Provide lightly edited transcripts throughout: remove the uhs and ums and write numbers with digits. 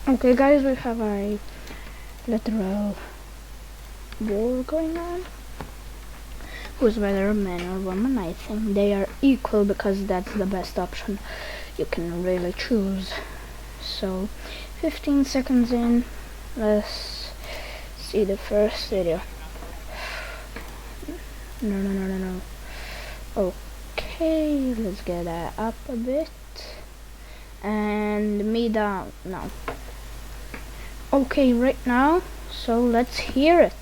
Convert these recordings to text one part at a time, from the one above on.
Okay, guys, we have a literal war going on. Who's better, men or women? I think they are equal because that's the best option you can really choose. So, 15 seconds in, let's see the first video. No. Okay, let's get that up a bit. And me down now. Okay, right now, so let's hear it.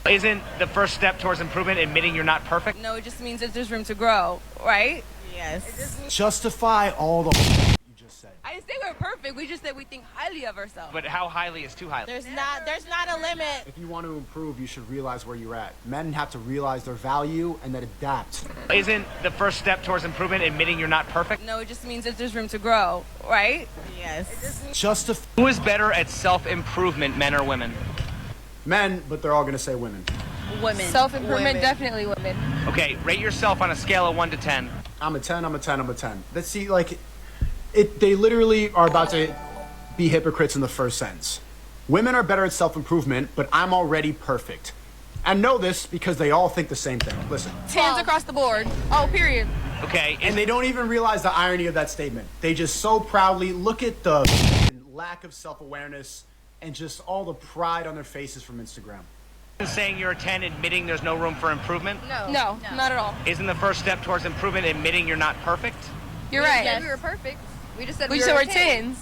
Isn't the first step towards improvement admitting you're not perfect? No, it just means that there's room to grow, right? Yes. Justify all the you just said. I didn't say we're perfect. We just said we think highly of ourselves. But how highly is too highly? There's not a limit. If you want to improve, you should realize where you're at. Men have to realize their value and then adapt. Isn't the first step towards improvement admitting you're not perfect? No, it just means that there's room to grow, right? Yes. Justify Who is better at self-improvement, men or women? men, but they're all gonna say women. Women. Self-improvement, definitely women. Okay, rate yourself on a scale of 1 to 10. I'm a 10, I'm a 10, I'm a 10. Let's see, like, they literally are about to be hypocrites in the first sentence. Women are better at self-improvement, but I'm already perfect. And know this because they all think the same thing. Listen. 10s across the board. Oh, period. Okay, And they don't even realize the irony of that statement. They just so proudly look at the lack of self-awareness and just all the pride on their faces from Instagram. saying you're a 10 admitting there's no room for improvement? No, not at all. Isn't the first step towards improvement admitting you're not perfect? You're right. Yes. We were perfect. We just said We we said were we're 10s.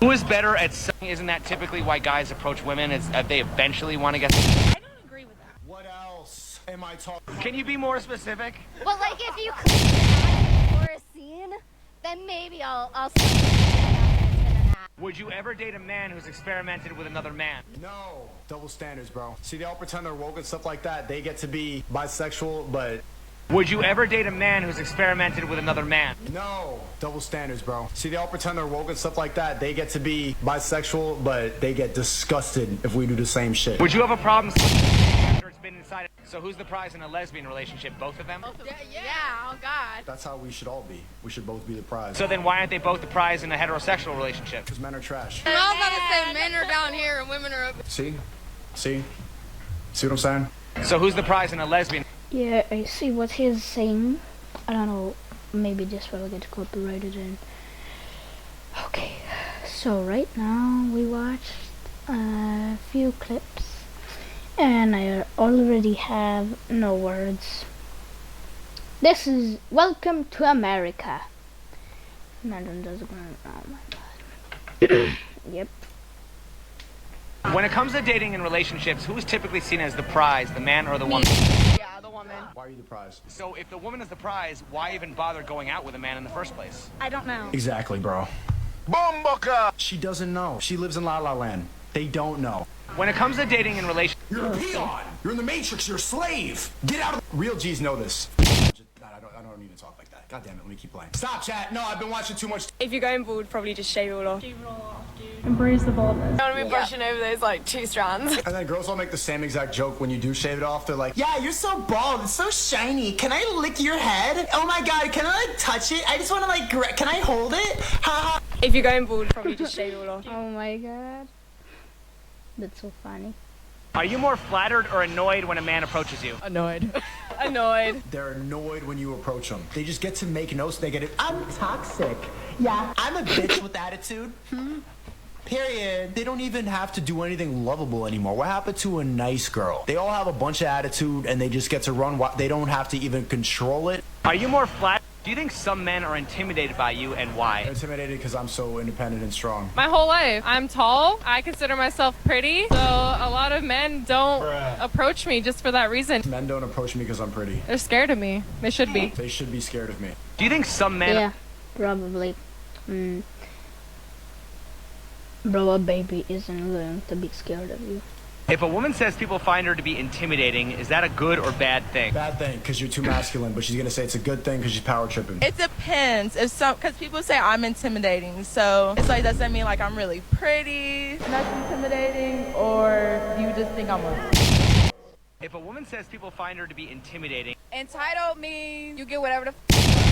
Who is better at selling? Isn't that typically why guys approach women? Is that they eventually want to get... I don't agree with that. What else am I talking? Can you be more specific? But like if you click that for a scene, then maybe I'll Would you ever date a man who's experimented with another man? No. Double standards, bro. See, they all pretend they're woke and stuff like that. They get to be bisexual, but Would you ever date a man who's experimented with another man? no. Double standards, bro. See, they all pretend they're woke and stuff like that. They get to be bisexual, but they get disgusted if we do the same shit. Would you have a problem after it's been inside? So who's the prize in a lesbian relationship? Both of them? Yeah, oh God. That's how we should all be. We should both be the prize. So then why aren't they both the prize in a heterosexual relationship? Because men are trash. I was about to say men are down here and women are up. See? See? See what I'm saying? So who's the prize in a lesbian? Yeah, I see what he's saying. I don't know, maybe this will get copyrighted in. Okay, so right now we watched a few clips and I already have no words. This is Welcome to America. Imagine this going, oh my god. Yep. When it comes to dating and relationships, who is typically seen as the prize, the man or the woman? Yeah, the woman. Why are you the prize? So if the woman is the prize, why even bother going out with a man in the first place? I don't know. Exactly, bro. Bomboka! She doesn't know. She lives in La La Land. They don't know. When it comes to dating and relationships, You're a peon! You're in the Matrix, you're a slave! Get out of Real G's know this. I don't need to talk like that. God damn it, let me keep playing. Stop, chat! No, I've been watching too much. If you're going bald, probably just shave it all off. Embrace the baldness. I want to be brushing over those like 2 strands. And then girls all make the same exact joke when you do shave it off. They're like, yeah, you're so bald. It's so shiny. Can I lick your head? Oh my god, can I like touch it? I just want to like, can I hold it? Ha ha. If you're going bald, probably just shave it all off. Oh my god. That's so funny. are you more flattered or annoyed when a man approaches you? Annoyed. Annoyed. They're annoyed when you approach them. They just get to make notes. They get it. I'm toxic. Yeah, I'm a bitch with attitude. Period. They don't even have to do anything lovable anymore. What happened to a nice girl? They all have a bunch of attitude and they just get to run. They don't have to even control it. Are you more flattered? Do you think some men are intimidated by you and why? Intimidated because I'm so independent and strong. My whole life. I'm tall. I consider myself pretty. So a lot of men don't approach me just for that reason. Men don't approach me because I'm pretty. They're scared of me. They should be. They should be scared of me. Do you think some men... Yeah, probably. Bro, a baby isn't going to be scared of you. If a woman says people find her to be intimidating, is that a good or bad thing? Bad thing because you're too masculine, but she's gonna say it's a good thing because she's power tripping. It depends. If some, because people say I'm intimidating, so it's like, does that mean like I'm really pretty, and that's intimidating, or do you just think I'm a... If a woman says people find her to be intimidating, Entitled means you get whatever the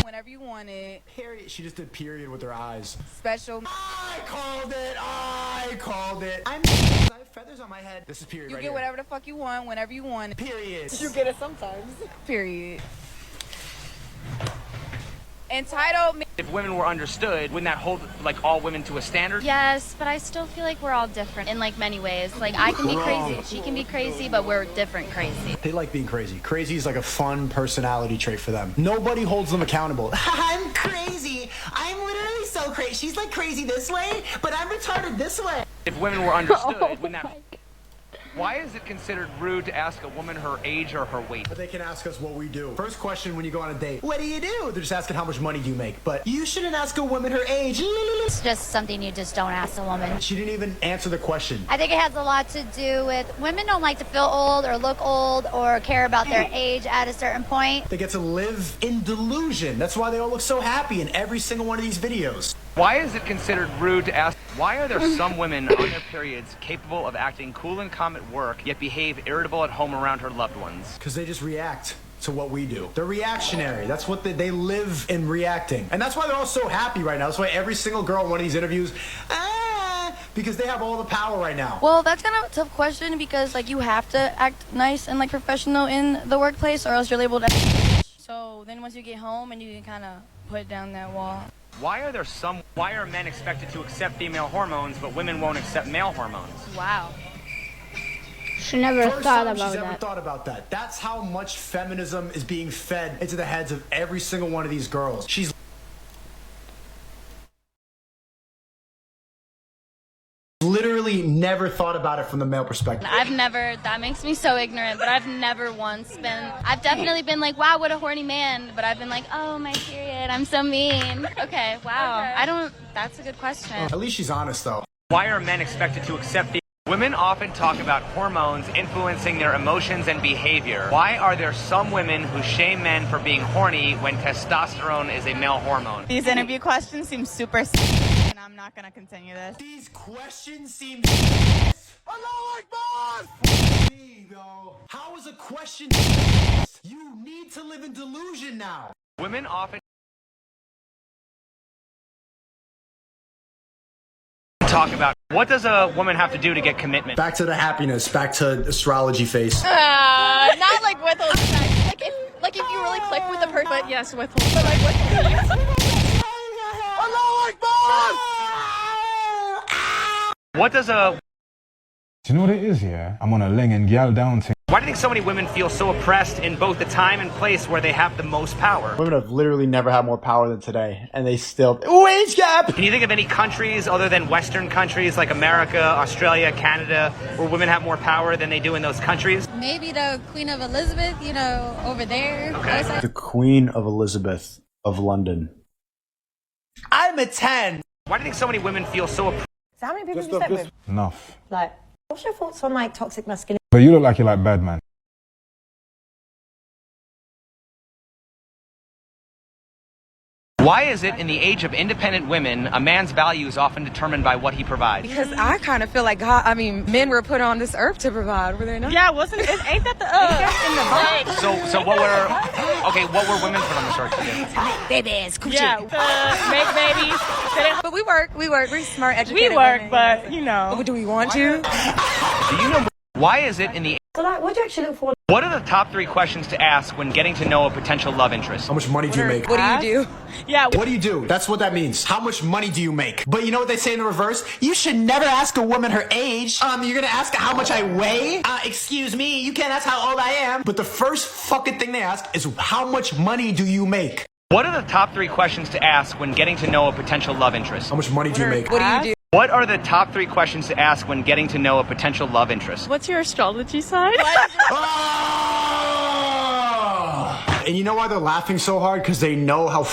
whenever you want it. Period. She just did period with her eyes. Special. I called it. I called it. I have feathers on my head. This is period You right get here. whatever the fuck you want, whenever you want it. Period. You get it sometimes. Period. Entitled. If women were understood, wouldn't that hold like all women to a standard? Yes, but I still feel like we're all different in like many ways. Like I can be crazy, she can be crazy, but we're different crazy. They like being crazy. Crazy is like a fun personality trait for them. Nobody holds them accountable. I'm crazy. I'm literally so crazy. She's like crazy this way, but I'm retarded this way. If women were understood, wouldn't that... Why is it considered rude to ask a woman her age or her weight? But they can ask us what we do. First question when you go on a date, what do you do? They're just asking how much money do you make. But you shouldn't ask a woman her age. It's just something you just don't ask a woman. She didn't even answer the question. I think it has a lot to do with women don't like to feel old or look old or care about their age at a certain point. They get to live in delusion. That's why they all look so happy in every single one of these videos. Why is it considered rude to ask... Why are there some women on their periods capable of acting cool and calm at work, yet behave irritable at home around her loved ones? Because they just react to what we do. They're reactionary. That's what they live in reacting. And that's why they're all so happy right now. That's why every single girl in one of these interviews, because they have all the power right now. Well, that's kind of a tough question because like you have to act nice and like professional in the workplace or else you're labeled as. So then once you get home and you can kind of put down that wall. Why are men expected to accept female hormones, but women won't accept male hormones? Wow. She never First thought time about she's ever that. thought about that. That's how much feminism is being fed into the heads of every single one of these girls. She's literally never thought about it from the male perspective. That makes me so ignorant, but I've never once I've definitely been like, wow, what a horny man, but I've been like, oh, my period, I'm so mean. Okay, wow. That's a good question. At least she's honest though. Why are men expected to accept Women often talk about hormones influencing their emotions and behavior. Why are there some women who shame men for being horny when testosterone is a male hormone? These interview questions seem super and I'm not gonna continue this. These questions seem How is a question? You need to live in delusion now. Women often talk about what does a woman have to do to get commitment? Back to the happiness, back to astrology face. Not like withhold. Like if you really click with the person. But yes, withhold. But like What does a... Do you know what it is, yeah? I'm on a ling and gal down thing. Why do you think so many women feel so oppressed in both the time and place where they have the most power? Women have literally never had more power than today, and they still... Wage gap! Can you think of any countries other than Western countries like America, Australia, Canada, where women have more power than they do in those countries? maybe the Queen of Elizabeth, you know, over there. Okay. The Queen of Elizabeth of London. I'm a 10! Why do you think so many women feel so oppressed? So how many people have you slept with? Enough. Like, what's your thoughts on like toxic masculinity? But you look like you're like bad man. Why is it in the age of independent women, a man's value is often determined by what he provides? Because I kind of feel like men were put on this earth to provide, were they not? Yeah, ain't that the in the Bible? So what were women put on this earth to do? Babies, coochie. Yeah, make babies. But we work. We're smart, educated We work, women. but you know. But do we want to? Do you know why is it in the... So like, what do you actually look for? What are the top 3 questions to ask when getting to know a potential love interest? How much money do you make? What do you do? Yeah. What do you do? That's what that means. How much money do you make? But you know what they say in the reverse? You should never ask a woman her age. You're gonna ask her how much I weigh? Excuse me, you can't ask how old I am. But the first fucking thing they ask is how much money do you make? What are the top 3 questions to ask when getting to know a potential love interest? How much money do you make? What do you do? What are the top 3 questions to ask when getting to know a potential love interest? What's your astrology sign? And you know why they're laughing so hard? Because they know how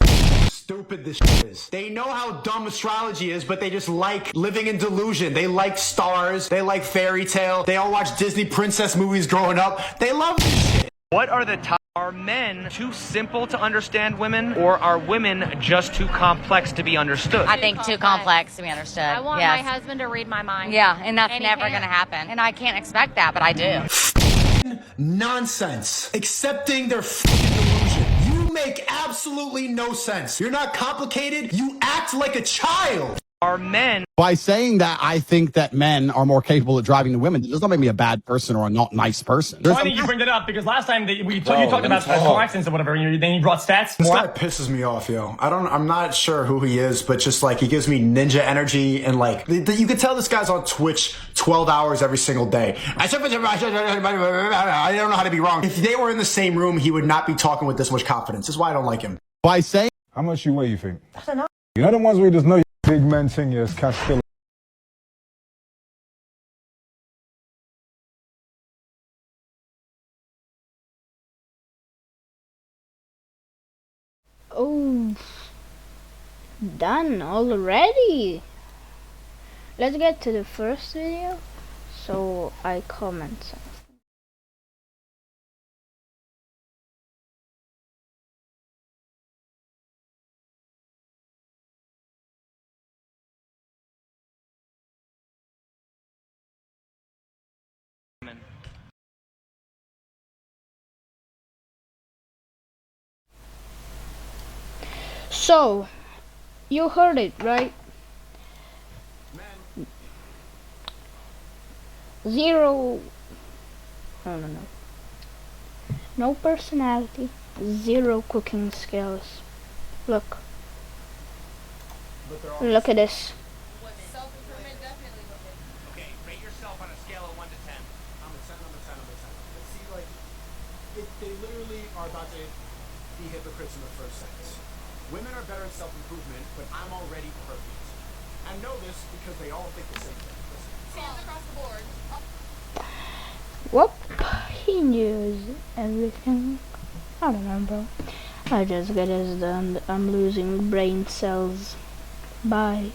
stupid this is. They know how dumb astrology is, but they just like living in delusion. They like stars. They like fairy tale. They all watch Disney princess movies growing up. They love this shit. What are the top... Are men too simple to understand women, or are women just too complex to be understood? I think too complex to be understood. I want yes. my husband to read my mind. Yeah, and that's And he never can't. going to happen. And I can't expect that, but I do. Nonsense. Accepting their fucking delusion. You make absolutely no sense. You're not complicated. You act like a child. Are men... By saying that, I think that men are more capable of driving than women. It does not make me a bad person or a not nice person. Funny you bring that up because last time you talked about car accidents or whatever, and then you brought stats. This guy pisses me off, yo. I'm not sure who he is, but just like he gives me ninja energy and like you could tell this guy's on Twitch 12 hours every single day. I don't know how to be wrong. If they were in the same room, he would not be talking with this much confidence. That's why I don't like him. By saying, how much you weigh, you think? I don't know. You know the ones where you just know big men thing is cash killer. Oh, done already. Let's get to the first video so I comment something. So, you heard it, right? Zero, I don't know. No personality, zero cooking skills. Look. Look at this. Okay, rate yourself on a scale of 1 to 10. I'm a 10, I'm a 10, I'm a 10. But see, like, they literally are about to be hypocrites in the first sentence. Women are better at self-improvement, but I'm already perfect. I know this because they all think the same thing. Hands across the board. Whoop, he knew everything. I don't know, bro. I just get this done. I'm losing brain cells. Bye.